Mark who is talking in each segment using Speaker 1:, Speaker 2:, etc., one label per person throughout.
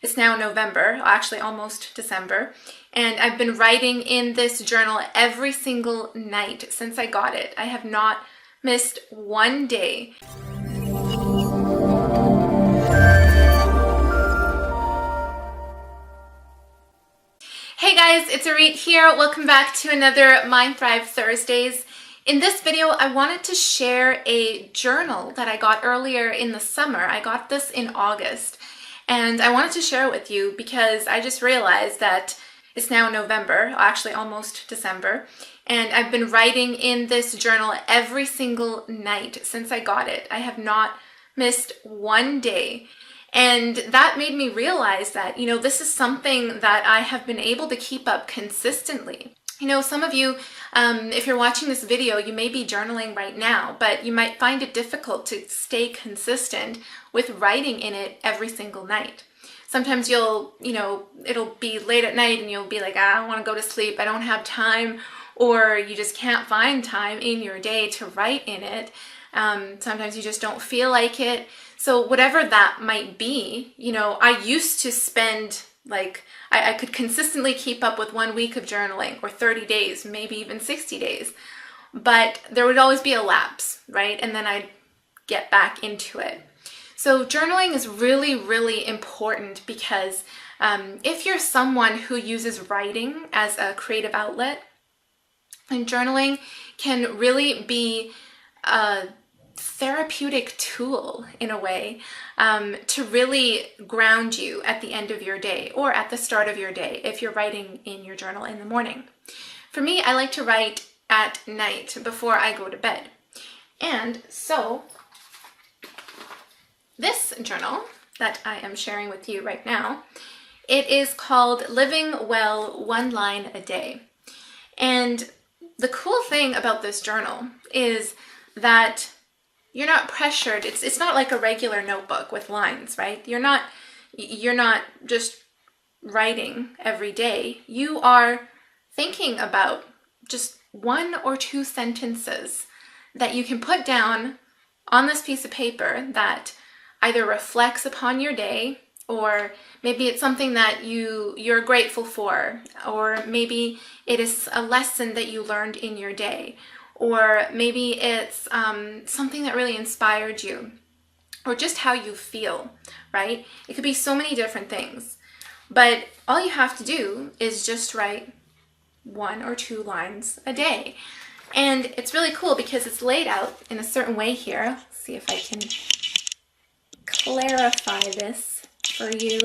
Speaker 1: It's now November, actually almost December, and I've been writing in this journal every single night since I got it. I have not missed one day. Hey guys, it's Arit here. Welcome back to another Mind Thrive Thursdays. In this video, I wanted to share a journal that I got earlier in the summer. I got this in August, and I wanted to share it with you because I just realized that it's now November, actually almost December, and I've been writing in this journal every single night since I got it. I have not missed one day. And that made me realize that, this is something that I have been able to keep up consistently. Some of you, if you're watching this video, you may be journaling right now, but you might find it difficult to stay consistent with writing in it every single night. Sometimes it'll be late at night and you'll be like, I don't want to go to sleep, I don't have time, or you just can't find time in your day to write in it. Sometimes you just don't feel like it. So whatever that might be, I used to spend I could consistently keep up with 1 week of journaling, or 30 days, maybe even 60 days. But there would always be a lapse, right? And then I'd get back into it. So journaling is really, really important because if you're someone who uses writing as a creative outlet, and journaling can really be a therapeutic tool in a way to really ground you at the end of your day or at the start of your day if you're writing in your journal in the morning. For me, I like to write at night before I go to bed. And so this journal that I am sharing with you right now, it is called Living Well, One Line a Day. And the cool thing about this journal is that you're not pressured. It's not like a regular notebook with lines, right? You're not just writing every day. You are thinking about just 1 or 2 sentences that you can put down on this piece of paper that either reflects upon your day, or maybe it's something that you're grateful for, or maybe it is a lesson that you learned in your day, or maybe it's something that really inspired you, or just how you feel, right? It could be so many different things, but all you have to do is just write 1 or 2 lines a day. And it's really cool because it's laid out in a certain way here. Let's see if I can clarify this for you.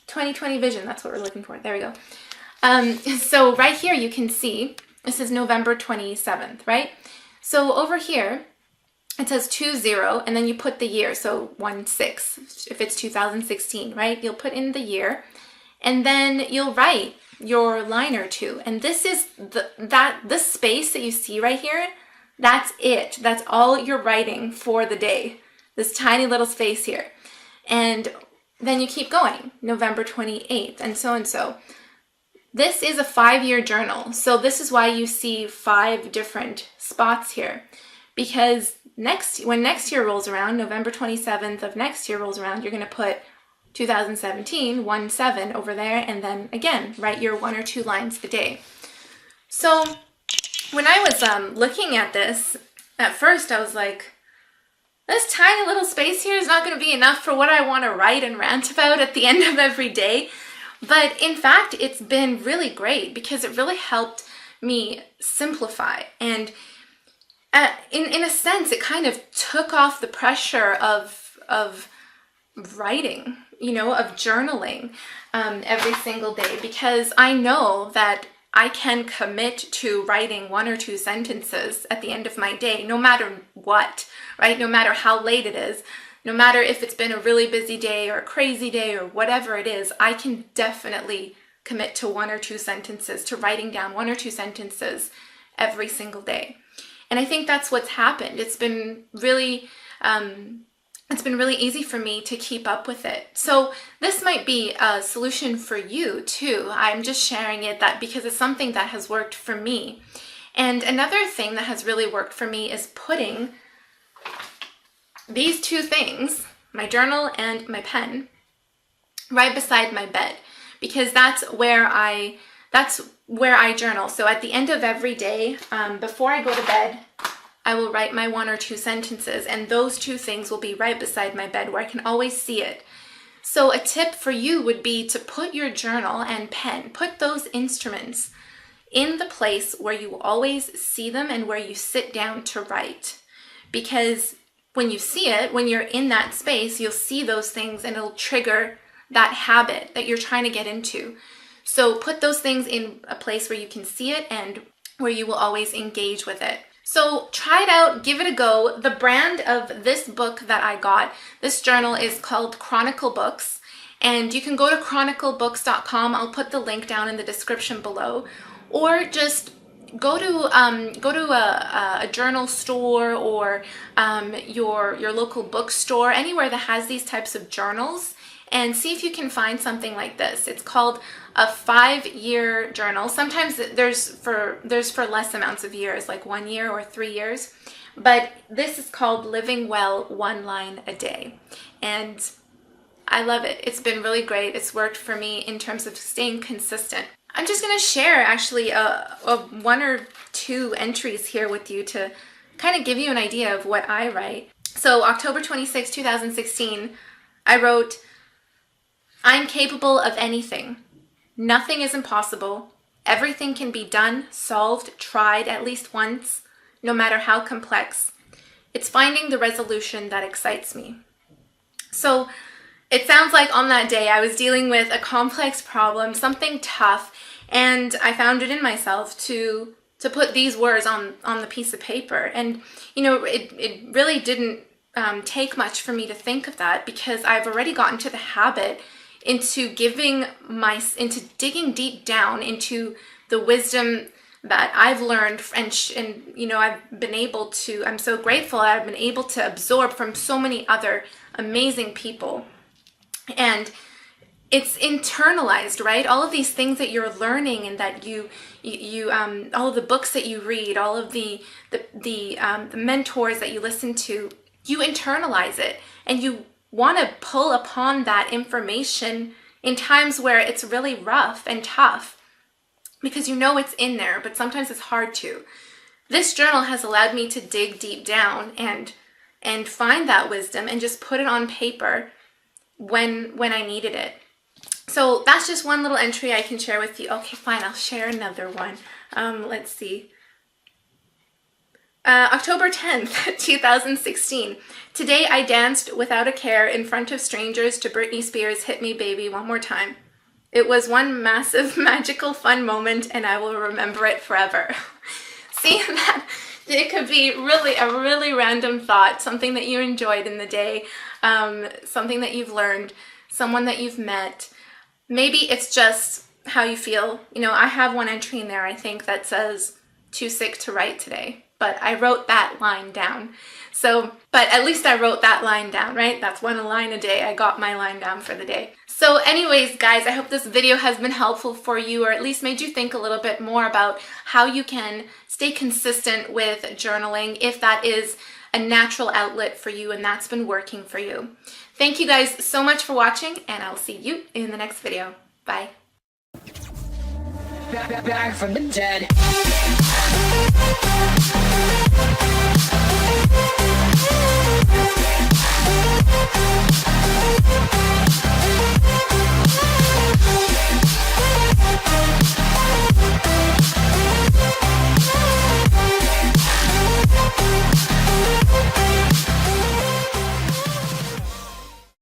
Speaker 1: 20/20 vision, that's what we're looking for. There we go. So right here you can see this is November 27th, right? So over here, it says 20, and then you put the year, so 16, if it's 2016, right? You'll put in the year, and then you'll write your line or two. And this is this space that you see right here, that's it. That's all you're writing for the day, this tiny little space here. And then you keep going, November 28th, and so. This is a 5-year journal, so this is why you see 5 different spots here. Because when next year rolls around, November 27th of next year rolls around, you're going to put 2017, 17 over there, and then again, write your 1 or 2 lines a day. So when I was looking at this, at first I was like, this tiny little space here is not going to be enough for what I want to write and rant about at the end of every day. But in fact, it's been really great because it really helped me simplify. And in a sense, it kind of took off the pressure of writing, of journaling every single day, because I know that I can commit to writing 1 or 2 sentences at the end of my day, no matter what, right? No matter how late it is. No matter if it's been a really busy day or a crazy day or whatever it is, I can definitely commit to 1 or 2 sentences, to writing down 1 or 2 sentences every single day. And I think that's what's happened. It's been really easy for me to keep up with it. So this might be a solution for you too. I'm just sharing it because it's something that has worked for me. And another thing that has really worked for me is putting these 2 things, my journal and my pen, right beside my bed, because that's where I journal. So at the end of every day, before I go to bed, I will write my 1 or 2 sentences, and those 2 things will be right beside my bed where I can always see it. So a tip for you would be to put your journal and pen, put those instruments in the place where you always see them and where you sit down to write. Because when you see it, when you're in that space, you'll see those things and it'll trigger that habit that you're trying to get into. So put those things in a place where you can see it and where you will always engage with it. So try it out, give it a go. The brand of this book that I got, this journal, is called Chronicle Books, and you can go to chroniclebooks.com. I'll put the link down in the description below, or just go to a journal store or your local bookstore, anywhere that has these types of journals, and see if you can find something like this. It's called a 5-year journal. Sometimes there's for less amounts of years, like 1 year or 3 years. But this is called Living Well, 1 Line a Day. And I love it. It's been really great. It's worked for me in terms of staying consistent. I'm just going to share actually a 1 or 2 entries here with you to kind of give you an idea of what I write. So October 26, 2016, I wrote, "I'm capable of anything. Nothing is impossible. Everything can be done, solved, tried at least once, no matter how complex. It's finding the resolution that excites me." So it sounds like on that day I was dealing with a complex problem, something tough, and I found it in myself to put these words on the piece of paper. And you know, it really didn't take much for me to think of that, because I've already gotten to the habit into digging deep down into the wisdom that I've learned, and you know, I'm so grateful I've been able to absorb from so many other amazing people. And it's internalized, right? All of these things that you're learning, and that you all of the books that you read, all of the mentors that you listen to, you internalize it, and you want to pull upon that information in times where it's really rough and tough, because you know it's in there, but sometimes it's hard to. This journal has allowed me to dig deep down and find that wisdom and just put it on paper when I needed it. So that's just one little entry I can share with you. Okay, fine, I'll share another one. Let's see. October 10th, 2016. Today I danced without a care in front of strangers to Britney Spears' Hit Me Baby One More Time. It was one massive, magical, fun moment, and I will remember it forever. See, that it could be really a really random thought, something that you enjoyed in the day, something that you've learned, someone that you've met. Maybe it's just how you feel. You know, I have one entry in there, I think, that says, "Too sick to write today." But I wrote that line down. So, but at least I wrote that line down, right? That's 1 line a day. I got my line down for the day. So anyways, guys, I hope this video has been helpful for you, or at least made you think a little bit more about how you can stay consistent with journaling, if that is a natural outlet for you and that's been working for you. Thank you guys so much for watching, and I'll see you in the next video. Bye.
Speaker 2: Back from the dead.